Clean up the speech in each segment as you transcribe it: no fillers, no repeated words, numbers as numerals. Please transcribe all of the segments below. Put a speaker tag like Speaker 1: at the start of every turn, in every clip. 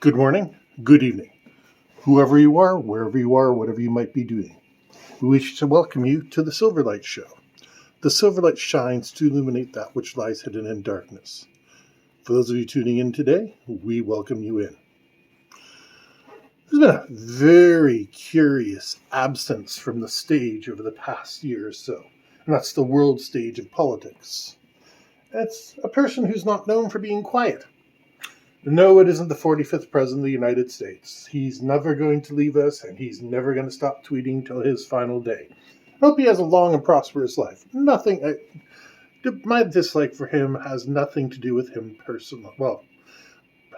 Speaker 1: Good morning, good evening, whoever you are, wherever you are, whatever you might be doing. We wish to welcome you to the Silverlight Show. The Silverlight shines to illuminate that which lies hidden in darkness. For those of you tuning in today, we welcome you in. There's been a very curious absence from the stage over the past year or so, and that's the world stage of politics. It's a person who's not known for being quiet. No, it isn't the 45th President of the United States. He's never going to leave us, and he's never going to stop tweeting till his final day. I hope he has a long and prosperous life. My dislike for him has nothing to do with him personally. Well,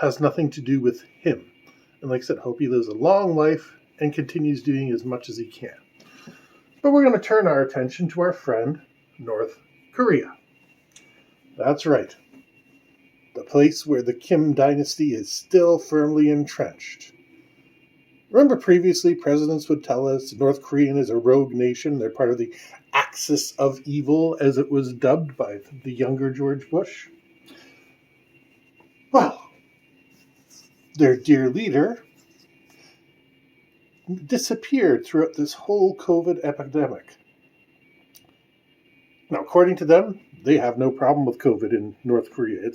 Speaker 1: has nothing to do with him. And like I said, hope he lives a long life and continues doing as much as he can. But we're going to turn our attention to our friend, North Korea. That's right. The place where the Kim dynasty is still firmly entrenched. Remember previously, presidents would tell us North Korea is a rogue nation. They're part of the axis of evil, as it was dubbed by the younger George Bush. Well, their dear leader disappeared throughout this whole COVID epidemic. Now, according to them, they have no problem with COVID in North Korea.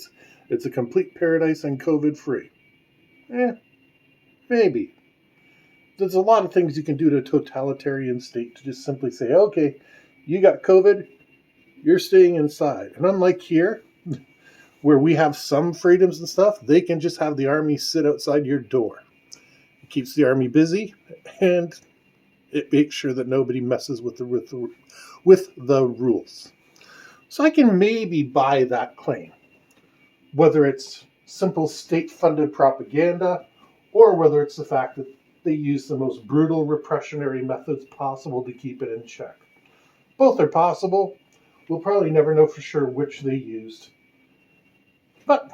Speaker 1: It's a complete paradise and COVID-free. Maybe. There's a lot of things you can do to a totalitarian state to just simply say, okay, you got COVID, you're staying inside. And unlike here, where we have some freedoms and stuff, they can just have the army sit outside your door. It keeps the army busy, and it makes sure that nobody messes with the rules. So I can maybe buy that claim, whether it's simple state-funded propaganda or whether it's the fact that they use the most brutal repressionary methods possible to keep it in check. Both are possible. We'll probably never know for sure which they used. But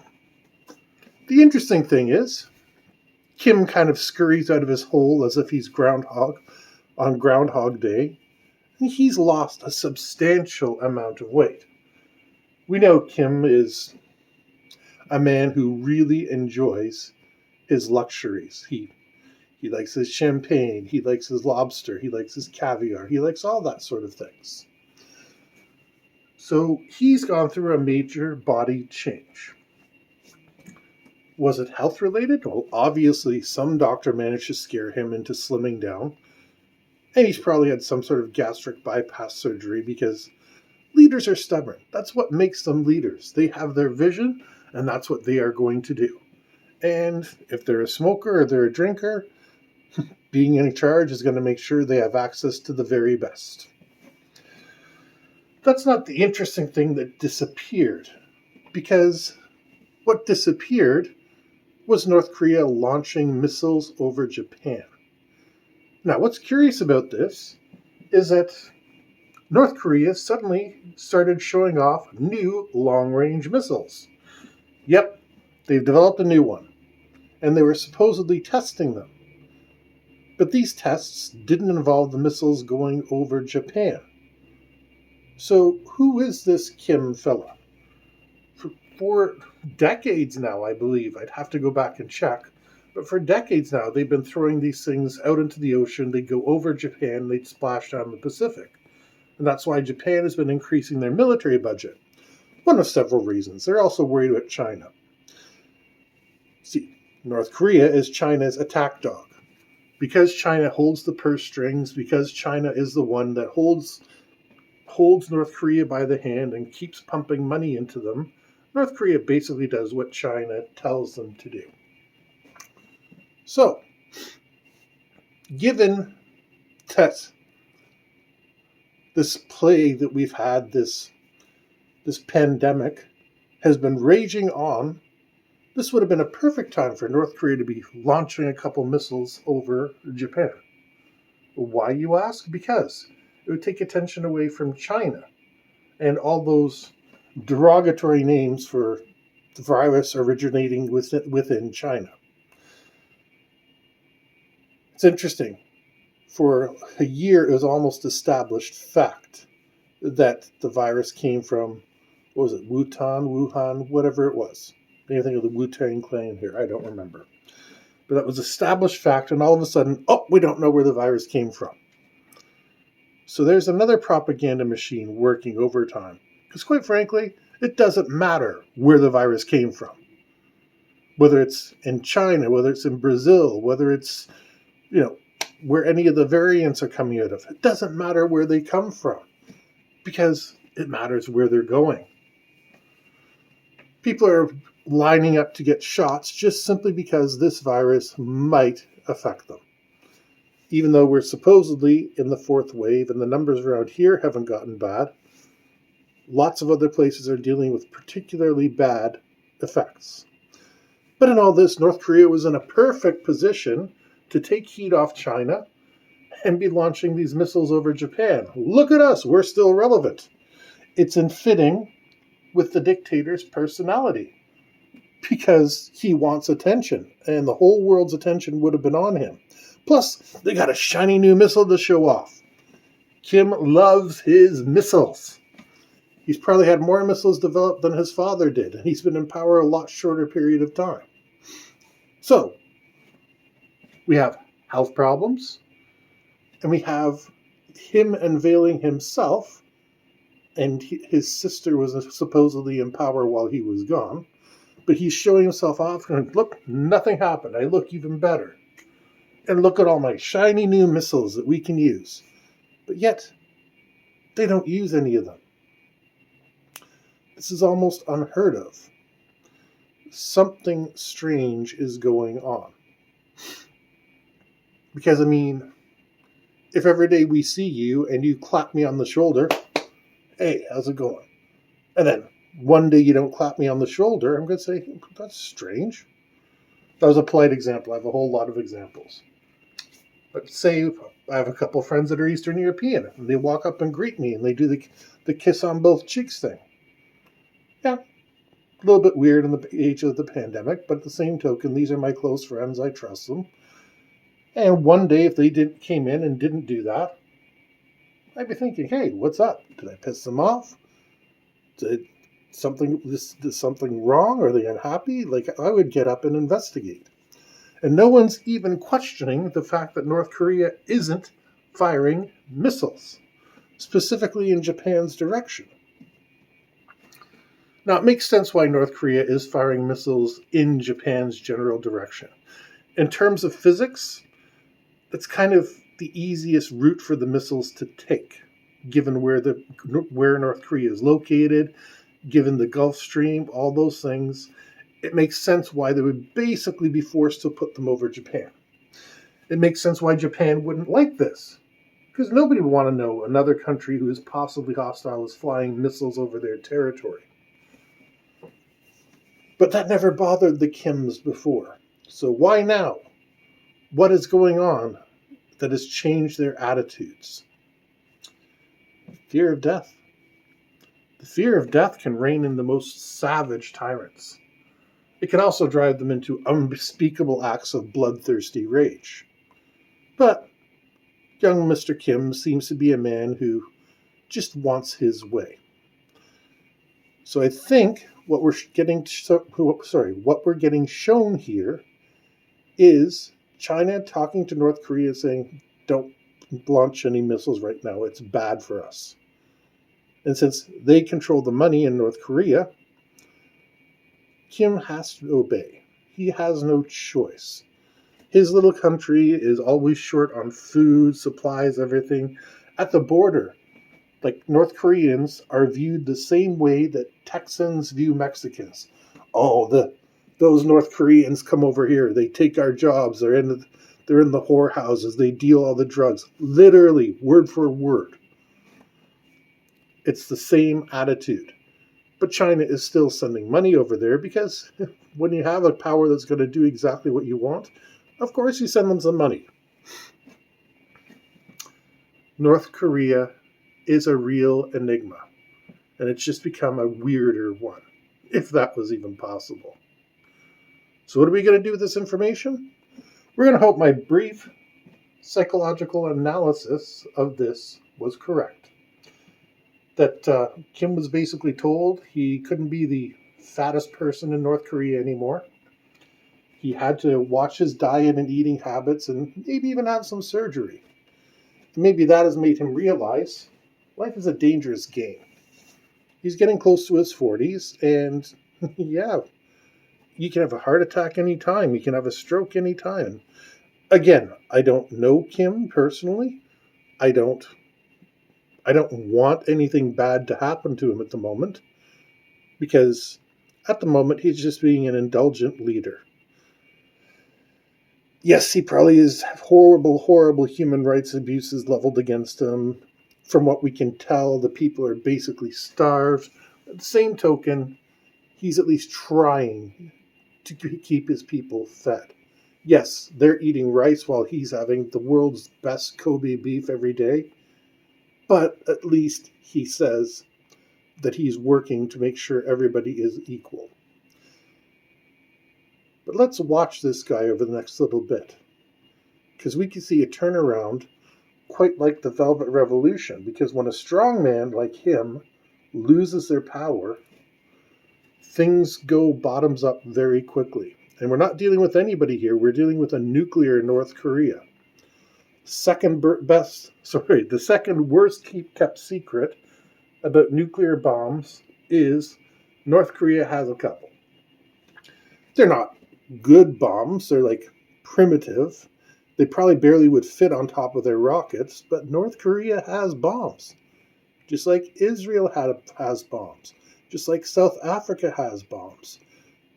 Speaker 1: the interesting thing is, Kim kind of scurries out of his hole as if he's on Groundhog Day, and he's lost a substantial amount of weight. We know Kim is a man who really enjoys his luxuries. He likes his champagne, he likes his lobster, he likes his caviar, he likes all that sort of things. So he's gone through a major body change. Was it health related? Well, obviously some doctor managed to scare him into slimming down. And he's probably had some sort of gastric bypass surgery because leaders are stubborn. That's what makes them leaders. They have their vision, and that's what they are going to do. And if they're a smoker or they're a drinker, being in charge is going to make sure they have access to the very best. That's not the interesting thing that disappeared, because what disappeared was North Korea launching missiles over Japan. Now, what's curious about this is that North Korea suddenly started showing off new long-range missiles. Yep, they've developed a new one, and they were supposedly testing them. But these tests didn't involve the missiles going over Japan. So who is this Kim fella? For decades now, I believe, I'd have to go back and check, but for decades now, they've been throwing these things out into the ocean. They'd go over Japan, they'd splash down the Pacific. And that's why Japan has been increasing their military budget. One of several reasons. They're also worried about China. See, North Korea is China's attack dog. Because China holds the purse strings, because China is the one that holds North Korea by the hand and keeps pumping money into them, North Korea basically does what China tells them to do. So, given that this plague that we've had, this pandemic, has been raging on, this would have been a perfect time for North Korea to be launching a couple missiles over Japan. Why, you ask? Because it would take attention away from China and all those derogatory names for the virus originating within China. It's interesting. For a year, it was almost established fact that the virus came from, what was it, Wuhan, whatever it was. Anything of the Wu-Tang Clan here, I don't remember. But that was established fact, and all of a sudden, oh, we don't know where the virus came from. So there's another propaganda machine working overtime. Because quite frankly, it doesn't matter where the virus came from. Whether it's in China, whether it's in Brazil, whether it's, where any of the variants are coming out of. It doesn't matter where they come from, because it matters where they're going. People are lining up to get shots just simply because this virus might affect them. Even though we're supposedly in the fourth wave and the numbers around here haven't gotten bad, lots of other places are dealing with particularly bad effects. But in all this, North Korea was in a perfect position to take heat off China and be launching these missiles over Japan. Look at us, we're still relevant. It's in fitting with the dictator's personality, because he wants attention, and the whole world's attention would have been on him. Plus, they got a shiny new missile to show off. Kim loves his missiles. He's probably had more missiles developed than his father did, and he's been in power a lot shorter period of time. So, we have health problems, and we have him unveiling himself, and his sister was supposedly in power while he was gone, but he's showing himself off and look, nothing happened. I look even better. And look at all my shiny new missiles that we can use. But yet, they don't use any of them. This is almost unheard of. Something strange is going on. Because, if every day we see you and you clap me on the shoulder, hey, how's it going? And then one day you don't clap me on the shoulder, I'm going to say, that's strange. That was a polite example. I have a whole lot of examples. But say I have a couple of friends that are Eastern European, and they walk up and greet me, and they do the kiss on both cheeks thing. Yeah, a little bit weird in the age of the pandemic, but at the same token, these are my close friends. I trust them. And one day, if they came in and didn't do that, I'd be thinking, hey, what's up? Did I piss them off? Did something wrong? Are they unhappy? I would get up and investigate. And no one's even questioning the fact that North Korea isn't firing missiles, specifically in Japan's direction. Now, it makes sense why North Korea is firing missiles in Japan's general direction. In terms of physics, that's kind of the easiest route for the missiles to take, given where North Korea is located, given the Gulf Stream, all those things. It makes sense why they would basically be forced to put them over Japan. It makes sense why Japan wouldn't like this, because nobody would want to know another country who is possibly hostile is flying missiles over their territory. But that never bothered the Kims before. So why now? What is going on that has changed their attitudes? Fear of death. The fear of death can reign in the most savage tyrants. It can also drive them into unspeakable acts of bloodthirsty rage. But young Mr. Kim seems to be a man who just wants his way. So I think what we're getting shown here is China talking to North Korea saying, don't launch any missiles right now. It's bad for us. And since they control the money in North Korea, Kim has to obey. He has no choice. His little country is always short on food, supplies, everything. At the border, North Koreans are viewed the same way that Texans view Mexicans. Oh, those North Koreans come over here. They take our jobs. They're in the whorehouses. They deal all the drugs. Literally, word for word. It's the same attitude. But China is still sending money over there because when you have a power that's going to do exactly what you want, of course you send them some money. North Korea is a real enigma, and it's just become a weirder one, if that was even possible. So what are we going to do with this information? We're going to hope my brief psychological analysis of this was correct. That Kim was basically told he couldn't be the fattest person in North Korea anymore. He had to watch his diet and eating habits and maybe even have some surgery. Maybe that has made him realize life is a dangerous game. He's getting close to his 40s, and yeah, you can have a heart attack anytime. You can have a stroke anytime. Again, I don't know Kim personally. I don't I don't want anything bad to happen to him at the moment, because at the moment he's just being an indulgent leader. Yes, he probably has horrible, horrible human rights abuses leveled against him. From what we can tell, the people are basically starved. At the same token, he's at least trying to keep his people fed. Yes, they're eating rice while he's having the world's best Kobe beef every day, but at least he says that he's working to make sure everybody is equal. But let's watch this guy over the next little bit, because we can see a turnaround quite like the Velvet Revolution, because when a strong man like him loses their power, things go bottoms up very quickly. And we're not dealing with anybody here. We're dealing with a nuclear North Korea. The second worst kept secret about nuclear bombs is North Korea has a couple. They're not good bombs. They're like primitive. They probably barely would fit on top of their rockets, but North Korea has bombs. Just like Israel has bombs. Just like South Africa has bombs.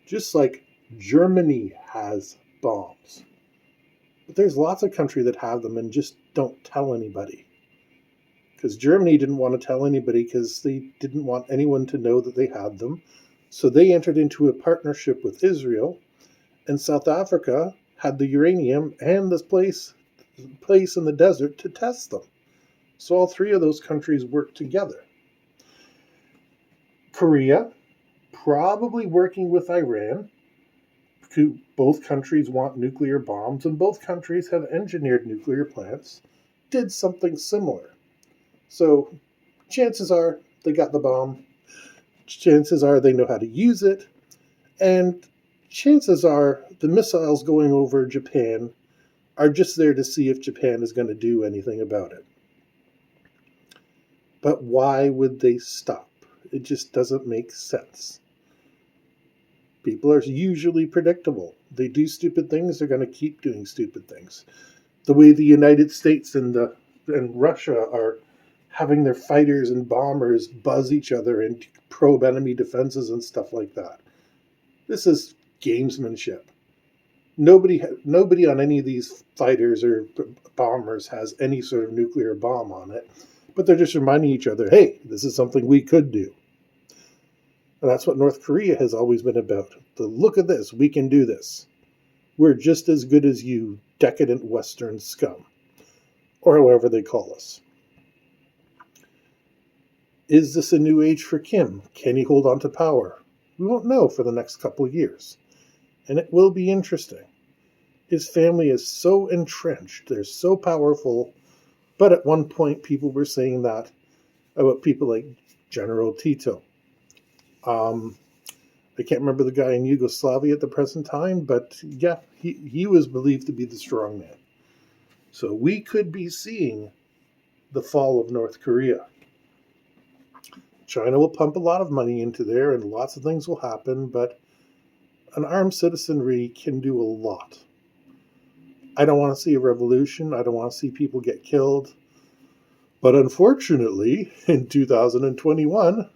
Speaker 1: Just like Germany has bombs. But there's lots of countries that have them and just don't tell anybody. Because Germany didn't want to tell anybody because they didn't want anyone to know that they had them. So they entered into a partnership with Israel, and South Africa had the uranium and this place in the desert to test them. So all three of those countries worked together. Korea, probably working with Iran. Both countries want nuclear bombs, and both countries have engineered nuclear plants, did something similar. So chances are they got the bomb. Chances are they know how to use it. And chances are the missiles going over Japan are just there to see if Japan is going to do anything about it. But why would they stop? It just doesn't make sense. People are usually predictable. They do stupid things, they're going to keep doing stupid things. The way the United States and Russia are having their fighters and bombers buzz each other and probe enemy defenses and stuff like that. This is gamesmanship. Nobody on any of these fighters or bombers has any sort of nuclear bomb on it, but they're just reminding each other, hey, this is something we could do. And that's what North Korea has always been about. Look at this, we can do this. We're just as good as you, decadent Western scum. Or however they call us. Is this a new age for Kim? Can he hold on to power? We won't know for the next couple of years. And it will be interesting. His family is so entrenched, they're so powerful, but at one point people were saying that about people like General Tito. I can't remember the guy in Yugoslavia at the present time, but yeah, he was believed to be the strong man. So we could be seeing the fall of North Korea. China will pump a lot of money into there and lots of things will happen, but an armed citizenry can do a lot. I don't want to see a revolution. I don't want to see people get killed. But unfortunately, in 2021,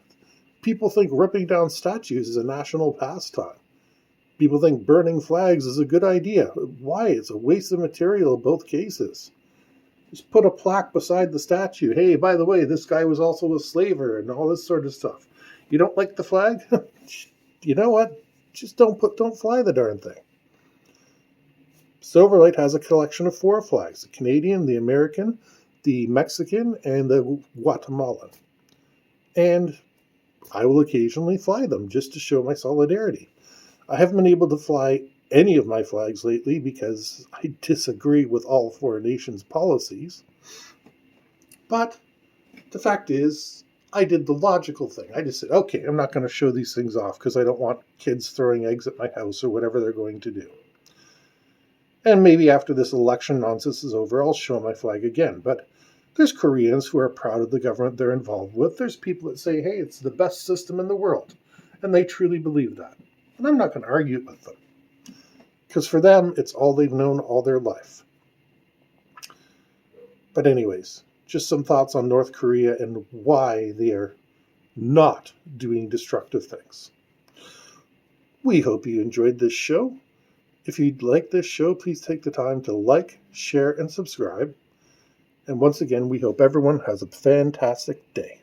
Speaker 1: people think ripping down statues is a national pastime. People think burning flags is a good idea. Why? It's a waste of material in both cases. Just put a plaque beside the statue. Hey, by the way, this guy was also a slaver and all this sort of stuff. You don't like the flag? You know what? Just don't fly the darn thing. Silverlight has a collection of 4 flags: the Canadian, the American, the Mexican, and the Guatemalan. And I will occasionally fly them just to show my solidarity. I haven't been able to fly any of my flags lately because I disagree with all 4 nations' policies. But the fact is, I did the logical thing. I just said, okay, I'm not going to show these things off because I don't want kids throwing eggs at my house or whatever they're going to do. And maybe after this election nonsense is over, I'll show my flag again. But there's Koreans who are proud of the government they're involved with. There's people that say, hey, it's the best system in the world. And they truly believe that. And I'm not going to argue with them. Because for them, it's all they've known all their life. But anyways, just some thoughts on North Korea and why they are not doing destructive things. We hope you enjoyed this show. If you'd like this show, please take the time to like, share, and subscribe. And once again, we hope everyone has a fantastic day.